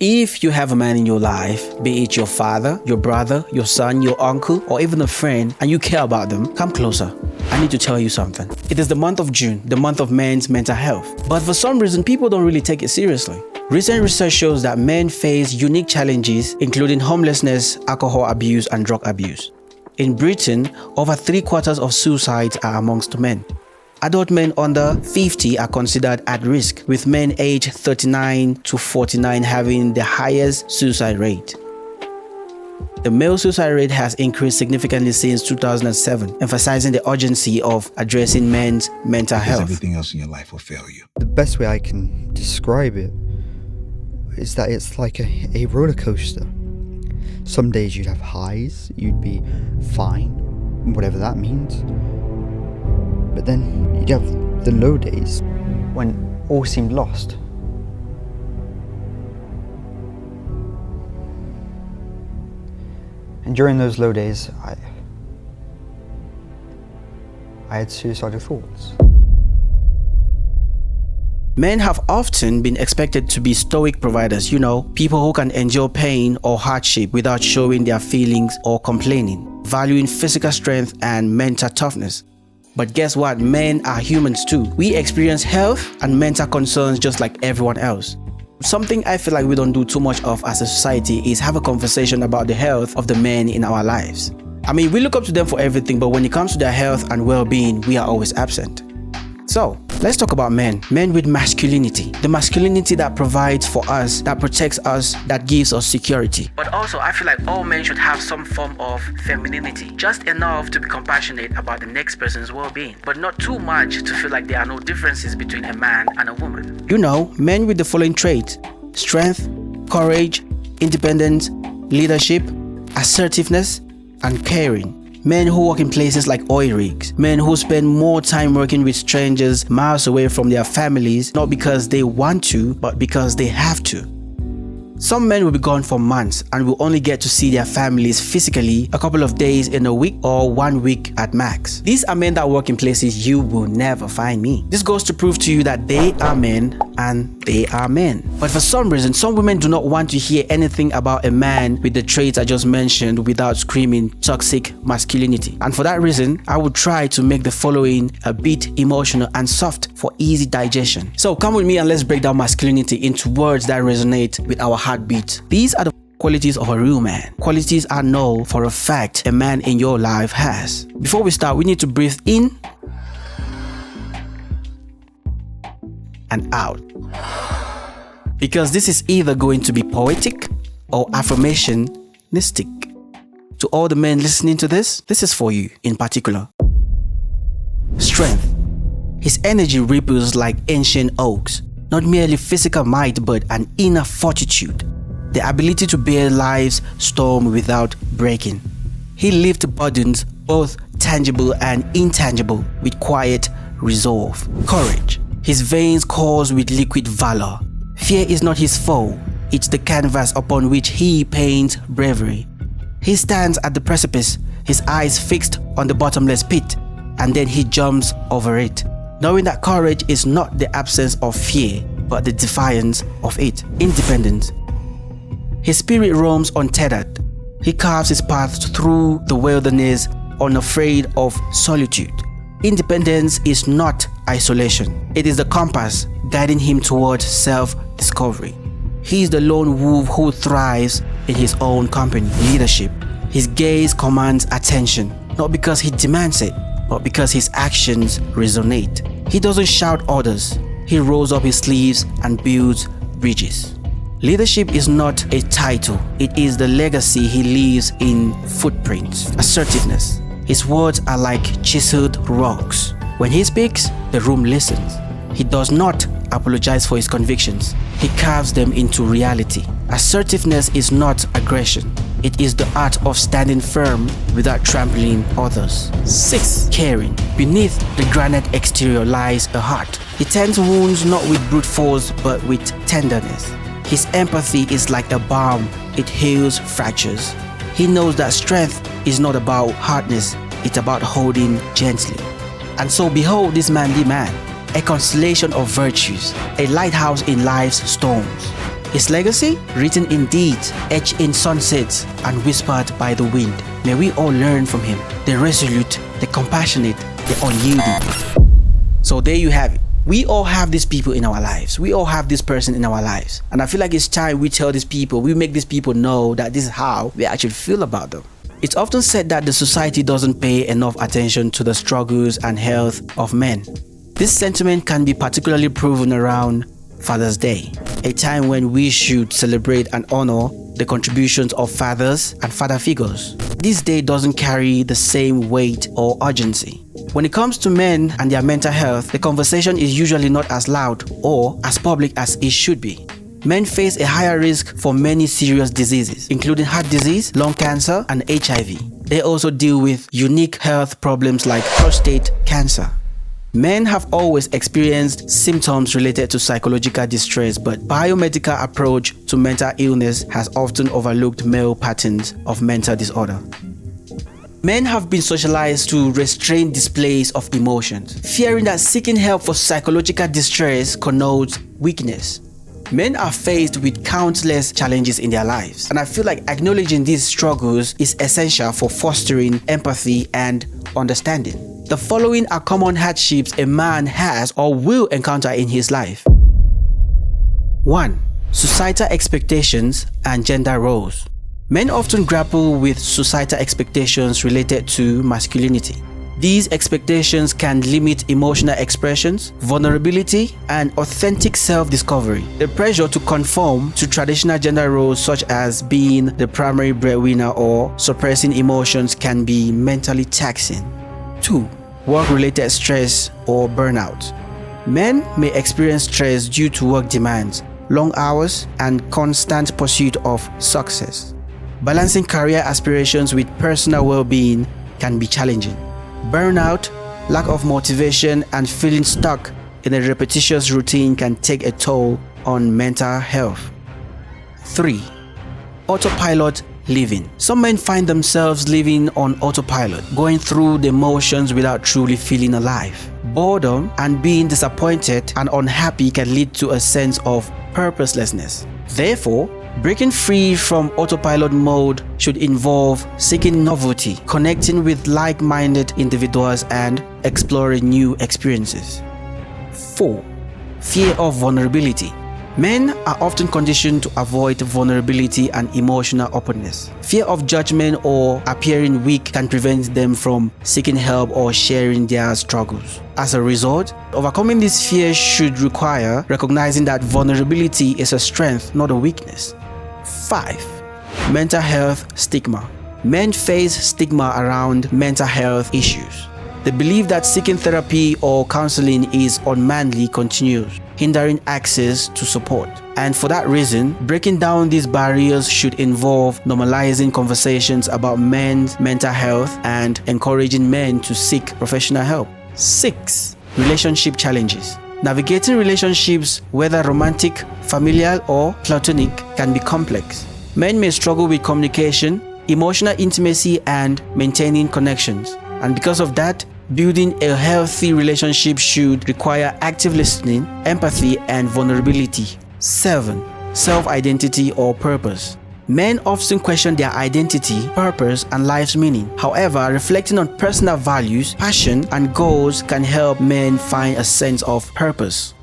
If you have a man in your life, be it your father, your brother, your son, your uncle, or even a friend, and you care about them, come closer. I need to tell you something. It is the month of June, the month of men's mental health. But for some reason, people don't really take it seriously. Recent research shows that men face unique challenges, including homelessness, alcohol abuse, and drug abuse. In Britain, over 3/4 of suicides are amongst men. Adult men under 50 are considered at risk, with men aged 39 to 49 having the highest suicide rate. The male suicide rate has increased significantly since 2007, emphasizing the urgency of addressing men's mental health. Everything else in your life will fail you. The best way I can describe it is that it's like a roller coaster. Some days you'd have highs, you'd be fine, whatever that means. But then you'd have the low days when all seemed lost. And during those low days, I had suicidal thoughts. Men have often been expected to be stoic providers, people who can endure pain or hardship without showing their feelings or complaining, valuing physical strength and mental toughness. But guess what? Men are humans too. We experience health and mental concerns just like everyone else. Something I feel like we don't do too much of as a society is have a conversation about the health of the men in our lives. We look up to them for everything, but when it comes to their health and well-being, we are always absent. So, let's talk about men with masculinity. The masculinity that provides for us, that protects us, that gives us security. But also, I feel like all men should have some form of femininity, just enough to be compassionate about the next person's well-being, but not too much to feel like there are no differences between a man and a woman. Men with the following traits: strength, courage, independence, leadership, assertiveness, and caring. Men who work in places like oil rigs. Men who spend more time working with strangers miles away from their families, not because they want to, but because they have to. Some men will be gone for months and will only get to see their families physically a couple of days in a week or 1 week at max. These are men that work in places you will never find me. This goes to prove to you that they are men and they are men. But for some reason, some women do not want to hear anything about a man with the traits I just mentioned without screaming toxic masculinity. And for that reason, I would try to make the following a bit emotional and soft for easy digestion. So come with me and let's break down masculinity into words that resonate with our heartbeat. These are the qualities of a real man. Qualities I know for a fact a man in your life has. Before we start, we need to breathe in and out, because this is either going to be poetic or affirmationistic. To all the men listening to this is for you in particular. Strength. His energy ripples like ancient oaks. Not merely physical might, but an inner fortitude. The ability to bear life's storm without breaking. He lifts burdens, both tangible and intangible, with quiet resolve. Courage. His veins course with liquid valor. Fear is not his foe. It's the canvas upon which he paints bravery. He stands at the precipice, his eyes fixed on the bottomless pit, and then he jumps over it, knowing that courage is not the absence of fear, but the defiance of it. Independence. His spirit roams untethered. He carves his path through the wilderness, unafraid of solitude. Independence is not isolation. It is the compass guiding him towards self-discovery. He is the lone wolf who thrives in his own company. Leadership. His gaze commands attention, not because he demands it, but because his actions resonate. He doesn't shout orders. He rolls up his sleeves and builds bridges. Leadership is not a title. It is the legacy he leaves in footprints. Assertiveness. His words are like chiseled rocks. When he speaks, the room listens. He does not apologize for his convictions. He carves them into reality. Assertiveness is not aggression. It is the art of standing firm without trampling others. 6. Caring. Beneath the granite exterior lies a heart. He tends wounds not with brute force but with tenderness. His empathy is like a balm. It heals fractures. He knows that strength is not about hardness. It's about holding gently. And so behold this manly man, a constellation of virtues, a lighthouse in life's storms. His legacy, written in deeds, etched in sunsets, and whispered by the wind. May we all learn from him, the resolute, the compassionate, the unyielding. So there you have it. We all have these people in our lives. We all have this person in our lives. And I feel like it's time we tell these people, we make these people know that this is how we actually feel about them. It's often said that the society doesn't pay enough attention to the struggles and health of men. This sentiment can be particularly proven around Father's Day, a time when we should celebrate and honor the contributions of fathers and father figures. This day doesn't carry the same weight or urgency. When it comes to men and their mental health, the conversation is usually not as loud or as public as it should be. Men face a higher risk for many serious diseases, including heart disease, lung cancer, and HIV. They also deal with unique health problems like prostate cancer. Men have always experienced symptoms related to psychological distress, but biomedical approach to mental illness has often overlooked male patterns of mental disorder. Men have been socialized to restrain displays of emotions, fearing that seeking help for psychological distress connotes weakness. Men are faced with countless challenges in their lives, and I feel like acknowledging these struggles is essential for fostering empathy and understanding. The following are common hardships a man has or will encounter in his life. 1. Societal expectations and gender roles. Men often grapple with societal expectations related to masculinity. These expectations can limit emotional expressions, vulnerability, and authentic self-discovery. The pressure to conform to traditional gender roles such as being the primary breadwinner or suppressing emotions can be mentally taxing. 2. Work-related stress or burnout. Men may experience stress due to work demands, long hours, and constant pursuit of success. Balancing career aspirations with personal well-being can be challenging. Burnout, lack of motivation, and feeling stuck in a repetitious routine can take a toll on mental health. 3. Autopilot living. Some men find themselves living on autopilot, going through the motions without truly feeling alive. Boredom and being disappointed and unhappy can lead to a sense of purposelessness. Therefore, breaking free from autopilot mode should involve seeking novelty, connecting with like-minded individuals, and exploring new experiences. 4. Fear of vulnerability. Men are often conditioned to avoid vulnerability and emotional openness. Fear of judgment or appearing weak can prevent them from seeking help or sharing their struggles. As a result, overcoming this fear should require recognizing that vulnerability is a strength, not a weakness. 5. Mental health stigma. Men face stigma around mental health issues. The belief that seeking therapy or counseling is unmanly continues, hindering access to support. And for that reason, breaking down these barriers should involve normalizing conversations about men's mental health and encouraging men to seek professional help. 6. Relationship challenges. Navigating relationships, whether romantic, familial, or platonic, can be complex. Men may struggle with communication, emotional intimacy, and maintaining connections. And because of that, building a healthy relationship should require active listening, empathy, and vulnerability. 7. Self-identity or purpose. Men often question their identity, purpose, and life's meaning. However, reflecting on personal values, passion, and goals can help men find a sense of purpose.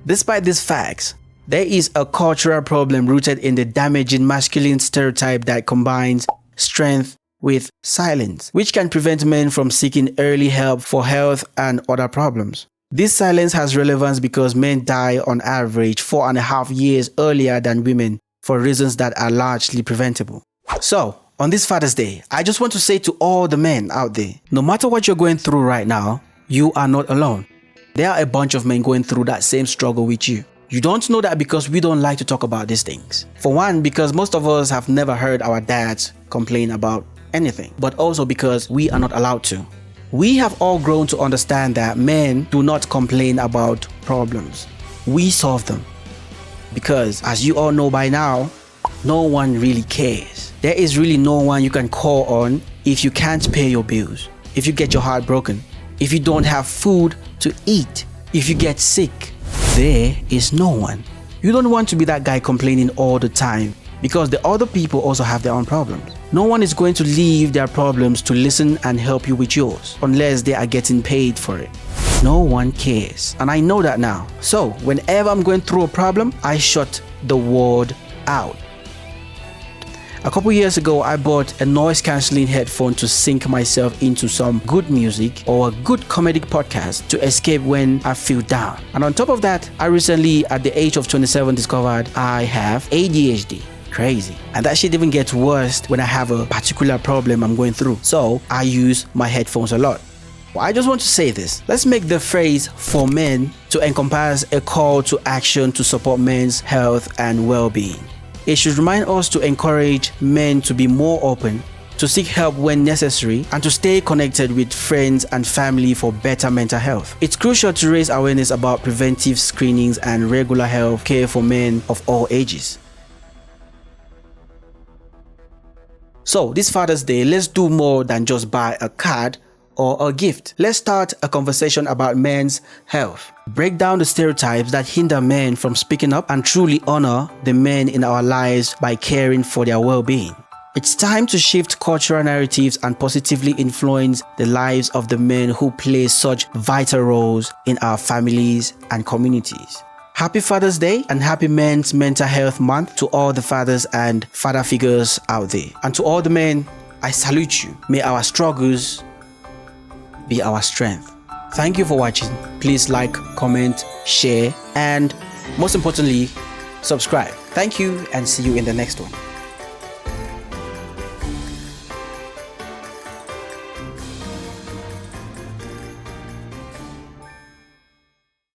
Despite these facts, there is a cultural problem rooted in the damaging masculine stereotype that combines strength with silence, which can prevent men from seeking early help for health and other problems. This silence has relevance because men die on average 4.5 years earlier than women for reasons that are largely preventable. So, on this Father's Day, I just want to say to all the men out there, no matter what you're going through right now, you are not alone. There are a bunch of men going through that same struggle with you. You don't know that because we don't like to talk about these things. For one, because most of us have never heard our dads complain about anything, but also because we are not allowed to. We have all grown to understand that men do not complain about problems. We solve them. Because as you all know by now, no one really cares. There is really no one you can call on if you can't pay your bills, if you get your heart broken, if you don't have food to eat, If you get sick, there is no one. You don't want to be that guy complaining all the time, because the other people also have their own problems. No one is going to leave their problems to listen and help you with yours, unless they are getting paid for it. No one cares, and I know that now. So whenever I'm going through a problem, I shut the word out. A couple years ago, I bought a noise cancelling headphone to sync myself into some good music or a good comedic podcast to escape when I feel down. And on top of that, I recently, at the age of 27, discovered I have ADHD. Crazy. And that shit even gets worse when I have a particular problem I'm going through. So I use my headphones a lot. I just want to say this. Let's make the phrase "for men" to encompass a call to action to support men's health and well-being. It should remind us to encourage men to be more open, to seek help when necessary, and to stay connected with friends and family for better mental health. It's crucial to raise awareness about preventive screenings and regular health care for men of all ages. So this Father's Day, let's do more than just buy a card or a gift. Let's start a conversation about men's health. Break down the stereotypes that hinder men from speaking up and truly honor the men in our lives by caring for their well-being. It's time to shift cultural narratives and positively influence the lives of the men who play such vital roles in our families and communities. Happy Father's Day and happy Men's Mental Health Month to all the fathers and father figures out there. And to all the men, I salute you. May our struggles be our strength. Thank you for watching. Please like, comment, share, and most importantly, subscribe. Thank you and see you in the next one.